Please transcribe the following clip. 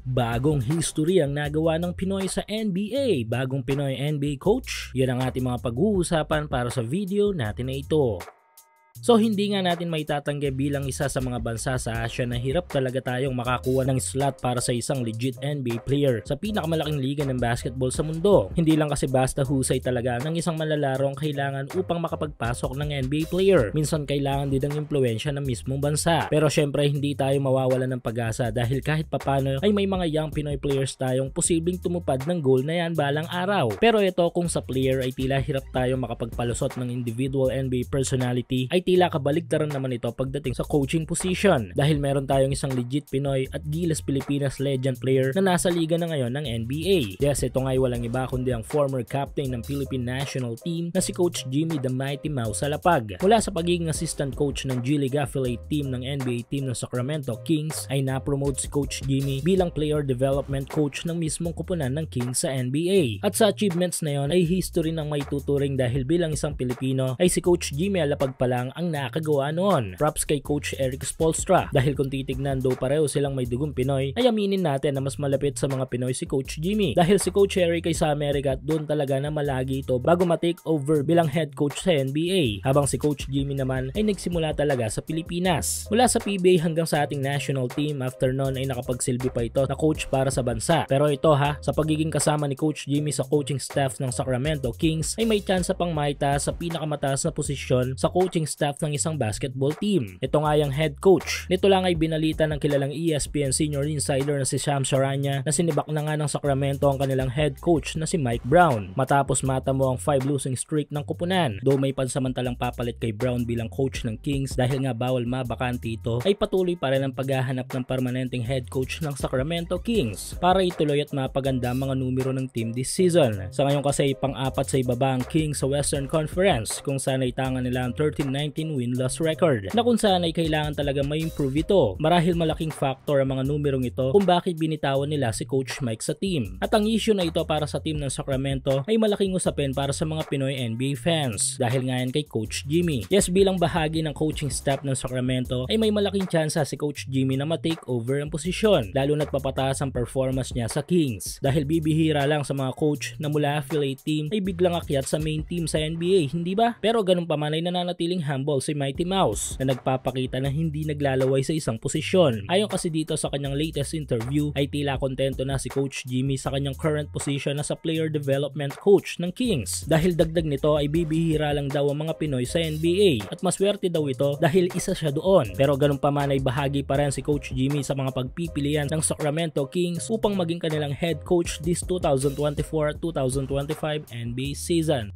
Bagong history ang nagawa ng Pinoy sa NBA. Bagong Pinoy NBA coach. Yan ang ating mga pag-uusapan para sa video natin na ito. So hindi nga natin maitatanggi bilang isa sa mga bansa sa Asia na hirap talaga tayong makakuha ng slot para sa isang legit NBA player sa pinakamalaking liga ng basketball sa mundo. Hindi lang kasi basta husay talaga ng isang manlalarong kailangan upang makapagpasok ng NBA player. Minsan kailangan din ng impluensya ng mismong bansa. Pero syempre hindi tayo mawawalan ng pag-asa dahil kahit papano ay may mga young Pinoy players tayong posibleng tumupad ng goal na yan balang araw. Pero ito kung sa player ay tila hirap tayong makapagpalusot ng individual NBA personality ay tila kabaligtaran naman ito pagdating sa coaching position dahil meron tayong isang legit Pinoy at Gilas Pilipinas legend player na nasa liga na ngayon ng NBA. Yes, ito nga ay walang iba kundi ang former captain ng Philippine National Team na si Coach Jimmy the Mighty Mouse Salapag. Mula sa pagiging assistant coach ng G-League affiliate team ng NBA team ng Sacramento Kings ay na-promote si Coach Jimmy bilang player development coach ng mismong kupunan ng Kings sa NBA. At sa achievements na yon ay history ng may tuturing dahil bilang isang Pilipino ay si Coach Jimmy Alapag pa lang ang nakagawa noon. Props kay Coach Eric Spoelstra dahil kung titignan do pareho silang may dugong Pinoy ay aminin natin na mas malapit sa mga Pinoy si Coach Jimmy dahil si Coach Eric ay sa Amerika at doon talaga na malagi ito bago ma-take over bilang head coach sa NBA habang si Coach Jimmy naman ay nagsimula talaga sa Pilipinas. Mula sa PBA hanggang sa ating national team after noon ay nakapagsilbi pa ito na coach para sa bansa. Pero ito sa pagiging kasama ni Coach Jimmy sa coaching staff ng Sacramento Kings ay may tsansa pang maitaas sa pinakamataas na posisyon sa coaching staff ng isang basketball team. Ito nga yung head coach. Nito lang ay binalita ng kilalang ESPN senior insider na si Shams Charania na sinibak na nga ng Sacramento ang kanilang head coach na si Mike Brown matapos matamo ang 5 losing streak ng kupunan. Though may pansamantalang papalit kay Brown bilang coach ng Kings dahil nga bawal mabakante ito ay patuloy pa rin ang paghahanap ng permanenteng head coach ng Sacramento Kings para ituloy at mapaganda ang mga numero ng team this season. Sa ngayon kasi pang-apat sa ibaba ang Kings sa Western Conference kung saan ay tanga nila ang 13-19 win-loss record na kung saan ay kailangan talaga ma-improve ito. Marahil malaking factor ang mga numerong ito kung bakit binitawan nila si Coach Mike sa team. At ang issue na ito para sa team ng Sacramento ay malaking usapin para sa mga Pinoy NBA fans dahil nga yan kay Coach Jimmy. Yes, bilang bahagi ng coaching staff ng Sacramento ay may malaking tsansa si Coach Jimmy na ma-take over ang posisyon lalo na't papataas ang performance niya sa Kings dahil bibihira lang sa mga coach na mula affiliate team ay biglang akyat sa main team sa NBA, hindi ba? Pero ganun pa man ay nananatiling humble si Mighty Mouse na nagpapakita na hindi naglalaway sa isang posisyon. Ayon kasi dito sa kanyang latest interview ay tila kontento na si Coach Jimmy sa kanyang current position na sa player development coach ng Kings dahil dagdag nito ay bibihira lang daw ang mga Pinoy sa NBA at maswerte daw ito dahil isa siya doon. Pero ganun pa man ay bahagi pa rin si Coach Jimmy sa mga pagpipilian ng Sacramento Kings upang maging kanilang head coach this 2024-2025 NBA season.